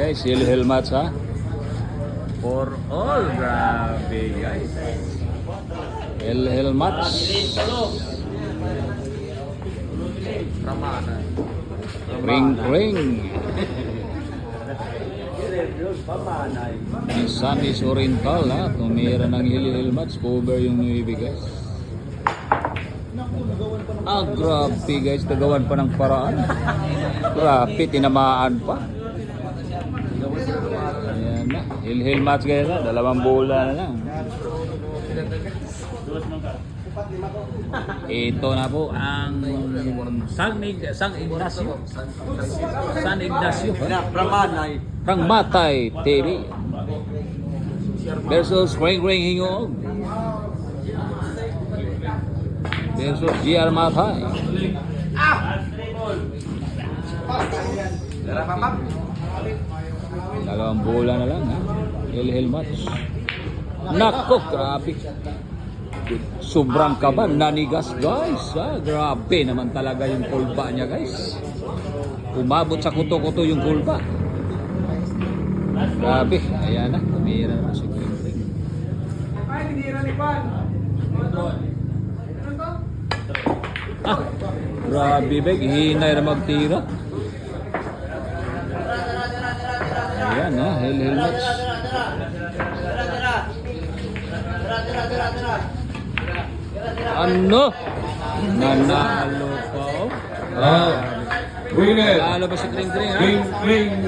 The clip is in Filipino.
guys, hil match ha. For all, grabe guys. Hil match. Ring. Ang Sunnis Oriental ha. Tumira ng hil match. Cover yung Nueve guys. Grabe guys. Tagawan pa ng paraan. Grabe, tinamaan pa. Ayan na. Hil match guys ha. 2 bola na lang. Ito na po ang San Ignacio Prangmatay TV versus Ring Hingog versus GR Matay. Dalawang bola na lang ha. Hil match. Nako, grabe. Sobrang kaba, nanigas guys ha? Grabe naman talaga yung kulba niya guys. Umabot sa kuto-kuto yung kulba. Grabe, ayan na, tumira na si Ring. Ay, tinira ni Pan. Grabe beg, hinay na magtira. Ayan ha, hil match. Ano? Nanalo pa oh. Winner. Nanalo pa si Ring ha? Ring.